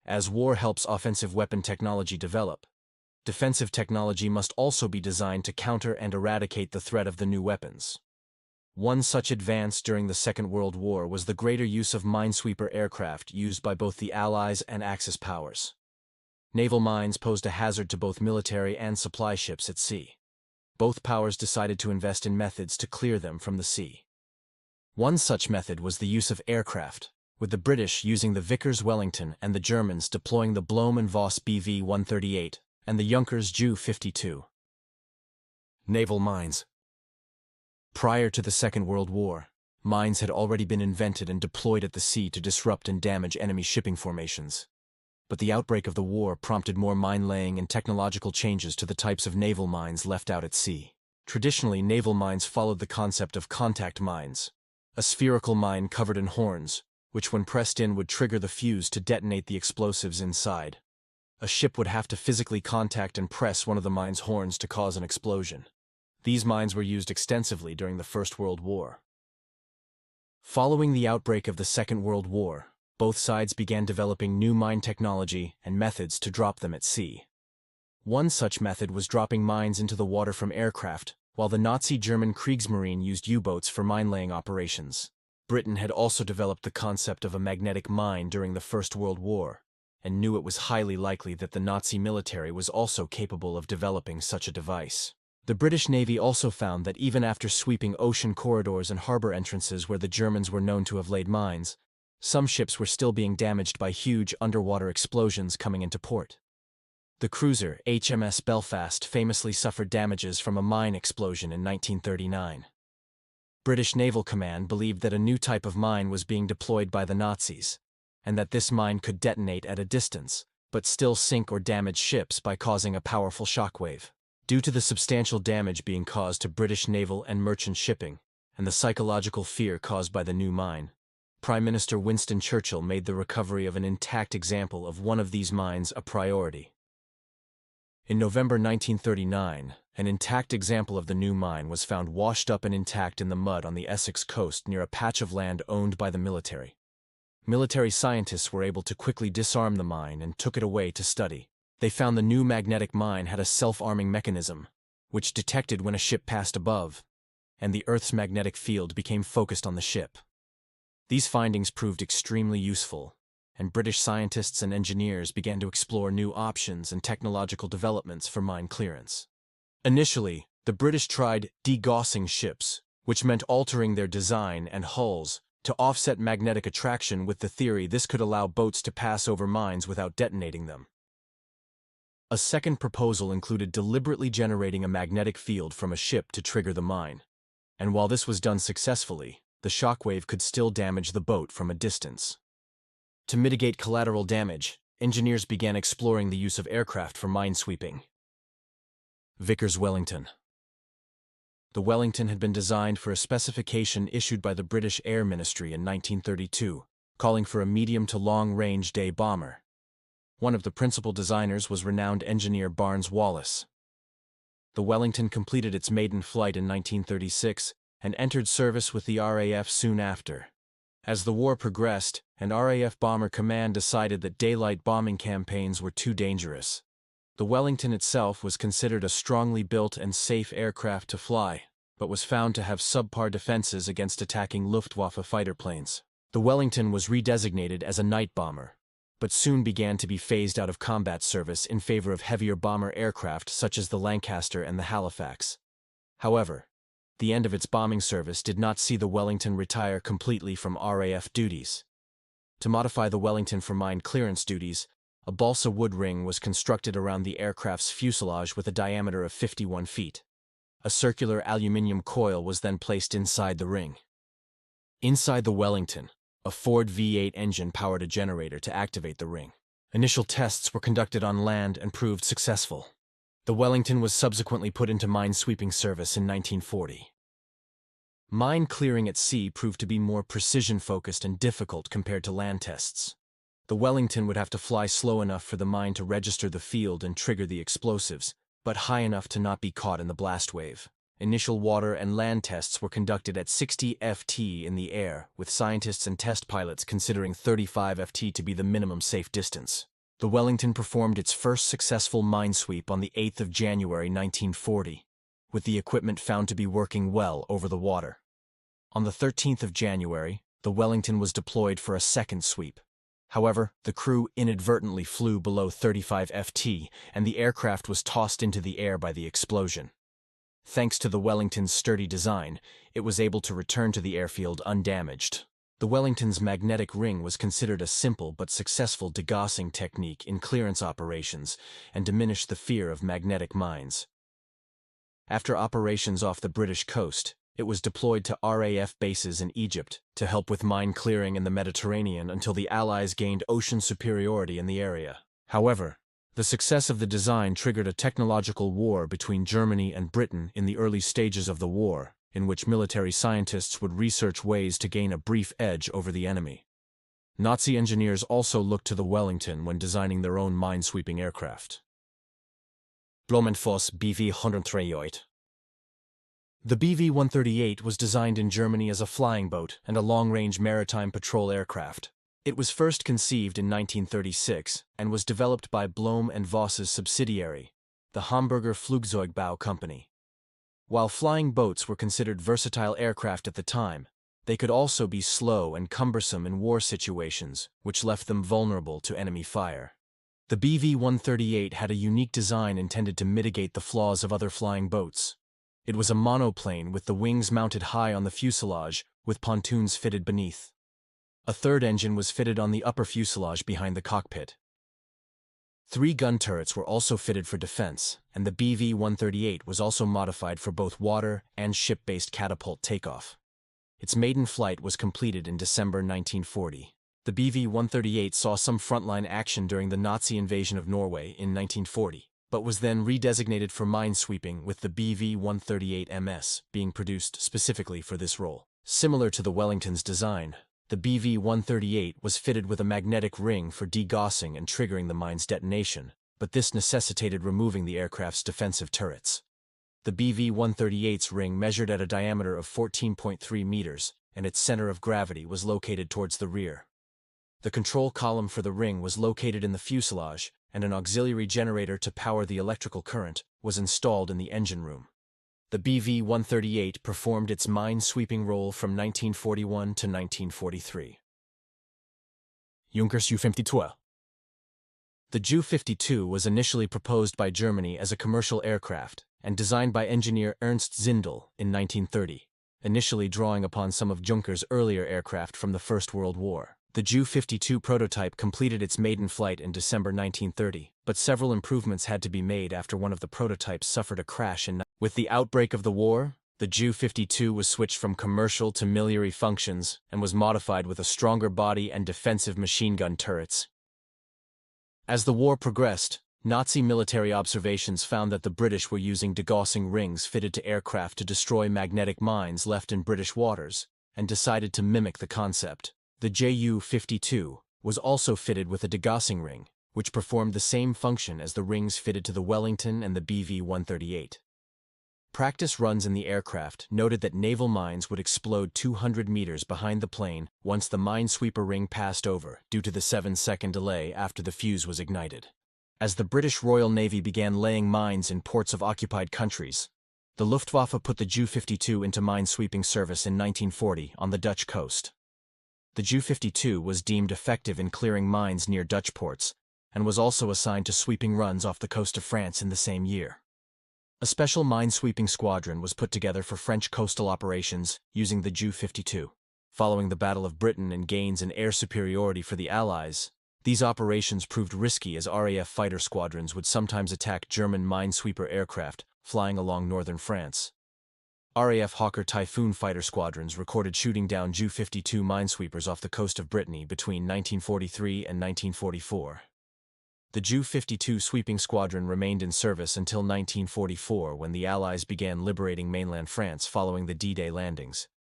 As war helps offensive weapon technology develop, defensive technology must also be designed to counter and eradicate the threat of the new weapons. One such advance during the Second World War was the greater use of Minesweeper aircraft used by both the Allies and Axis powers. Naval mines posed a hazard to both military and supply ships at sea. Both powers decided to invest in methods to clear them from the sea. One such method was the use of aircraft, with the British using the Vickers Wellington and the Germans deploying the Blohm Voss BV 138 and the Junkers Ju 52. Naval mines. Prior to the Second World War, mines had already been invented and deployed at the sea to disrupt and damage enemy shipping formations. But the outbreak of the war prompted more mine-laying and technological changes to the types of naval mines left out at sea. Traditionally, naval mines followed the concept of contact mines, a spherical mine covered in horns, which when pressed in would trigger the fuse to detonate the explosives inside. A ship would have to physically contact and press one of the mine's horns to cause an explosion. These mines were used extensively during the First World War. Following the outbreak of the Second World War, both sides began developing new mine technology and methods to drop them at sea. One such method was dropping mines into the water from aircraft, while the Nazi-German Kriegsmarine used U-boats for mine-laying operations. Britain had also developed the concept of a magnetic mine during the First World War, and knew it was highly likely that the Nazi military was also capable of developing such a device. The British Navy also found that even after sweeping ocean corridors and harbor entrances where the Germans were known to have laid mines, some ships were still being damaged by huge underwater explosions coming into port. The cruiser HMS Belfast famously suffered damages from a mine explosion in 1939. British Naval Command believed that a new type of mine was being deployed by the Nazis, and that this mine could detonate at a distance, but still sink or damage ships by causing a powerful shockwave. Due to the substantial damage being caused to British naval and merchant shipping, and the psychological fear caused by the new mine, Prime Minister Winston Churchill made the recovery of an intact example of one of these mines a priority. In November 1939, an intact example of the new mine was found washed up and intact in the mud on the Essex coast near a patch of land owned by the military. Military scientists were able to quickly disarm the mine and took it away to study. They found the new magnetic mine had a self-arming mechanism, which detected when a ship passed above, and the Earth's magnetic field became focused on the ship. These findings proved extremely useful, and British scientists and engineers began to explore new options and technological developments for mine clearance. Initially, the British tried degaussing ships, which meant altering their design and hulls to offset magnetic attraction with the theory this could allow boats to pass over mines without detonating them. A second proposal included deliberately generating a magnetic field from a ship to trigger the mine, and while this was done successfully, the shockwave could still damage the boat from a distance. To mitigate collateral damage, engineers began exploring the use of aircraft for mine sweeping. Vickers Wellington. The Wellington had been designed for a specification issued by the British Air Ministry in 1932, calling for a medium to long-range day bomber. One of the principal designers was renowned engineer Barnes Wallis. The Wellington completed its maiden flight in 1936 and entered service with the RAF soon after. As the war progressed, an RAF Bomber Command decided that daylight bombing campaigns were too dangerous. The Wellington itself was considered a strongly built and safe aircraft to fly, but was found to have subpar defenses against attacking Luftwaffe fighter planes. The Wellington was redesignated as a night bomber, but soon began to be phased out of combat service in favor of heavier bomber aircraft such as the Lancaster and the Halifax. However, the end of its bombing service did not see the Wellington retire completely from RAF duties. To modify the Wellington for mine clearance duties, a balsa wood ring was constructed around the aircraft's fuselage with a diameter of 51 feet. A circular aluminium coil was then placed inside the ring. Inside the Wellington, a Ford V8 engine powered a generator to activate the ring. Initial tests were conducted on land and proved successful. The Wellington was subsequently put into mine-sweeping service in 1940. Mine clearing at sea proved to be more precision-focused and difficult compared to land tests. The Wellington would have to fly slow enough for the mine to register the field and trigger the explosives, but high enough to not be caught in the blast wave. Initial water and land tests were conducted at 60 ft in the air, with scientists and test pilots considering 35 ft to be the minimum safe distance. The Wellington performed its first successful minesweep on the 8th of January 1940, with the equipment found to be working well over the water. On the 13th of January, the Wellington was deployed for a second sweep. However, the crew inadvertently flew below 35 ft, and the aircraft was tossed into the air by the explosion. Thanks to the Wellington's sturdy design, it was able to return to the airfield undamaged. The Wellington's magnetic ring was considered a simple but successful degaussing technique in clearance operations and diminished the fear of magnetic mines. After operations off the British coast, it was deployed to RAF bases in Egypt to help with mine clearing in the Mediterranean until the Allies gained ocean superiority in the area. However, the success of the design triggered a technological war between Germany and Britain in the early stages of the war, in which military scientists would research ways to gain a brief edge over the enemy. Nazi engineers also looked to the Wellington when designing their own minesweeping aircraft. Blohm Voss BV 138. The BV-138 was designed in Germany as a flying boat and a long-range maritime patrol aircraft. It was first conceived in 1936 and was developed by Blohm & Voss's subsidiary, the Hamburger Flugzeugbau Company. While flying boats were considered versatile aircraft at the time, they could also be slow and cumbersome in war situations, which left them vulnerable to enemy fire. The BV-138 had a unique design intended to mitigate the flaws of other flying boats. It was a monoplane with the wings mounted high on the fuselage, with pontoons fitted beneath. A third engine was fitted on the upper fuselage behind the cockpit. 3 gun turrets were also fitted for defense, and the BV-138 was also modified for both water and ship-based catapult takeoff. Its maiden flight was completed in December 1940. The BV-138 saw some frontline action during the Nazi invasion of Norway in 1940, but was then redesignated for minesweeping, with the BV-138MS being produced specifically for this role. Similar to the Wellington's design, the BV-138 was fitted with a magnetic ring for degaussing and triggering the mine's detonation, but this necessitated removing the aircraft's defensive turrets. The BV-138's ring measured at a diameter of 14.3 meters, and its center of gravity was located towards the rear. The control column for the ring was located in the fuselage, and an auxiliary generator to power the electrical current was installed in the engine room. The BV-138 performed its mine-sweeping role from 1941 to 1943. Junkers Ju-52. The Ju-52 was initially proposed by Germany as a commercial aircraft and designed by engineer Ernst Zindel in 1930, initially drawing upon some of Junkers' earlier aircraft from the First World War. The Ju-52 prototype completed its maiden flight in December 1930, but several improvements had to be made after one of the prototypes suffered a crash. With the outbreak of the war, the Ju-52 was switched from commercial to military functions and was modified with a stronger body and defensive machine gun turrets. As the war progressed, Nazi military observations found that the British were using degaussing rings fitted to aircraft to destroy magnetic mines left in British waters, and decided to mimic the concept. The Ju-52 was also fitted with a degaussing ring, which performed the same function as the rings fitted to the Wellington and the BV-138. Practice runs in the aircraft noted that Naval Mines would explode 200 meters behind the plane once the Minesweeper ring passed over due to the 7-second delay after the fuse was ignited. As the British Royal Navy began laying mines in ports of occupied countries, the Luftwaffe put the Ju-52 into minesweeping service in 1940 on the Dutch coast. The Ju-52 was deemed effective in clearing mines near Dutch ports, and was also assigned to sweeping runs off the coast of France in the same year. A special minesweeping squadron was put together for French coastal operations using the Ju-52. Following the Battle of Britain and gains in air superiority for the Allies, these operations proved risky as RAF fighter squadrons would sometimes attack German minesweeper aircraft flying along northern France. RAF Hawker Typhoon fighter squadrons recorded shooting down Ju-52 minesweepers off the coast of Brittany between 1943 and 1944. The Ju-52 sweeping squadron remained in service until 1944 when the Allies began liberating mainland France following the D-Day landings.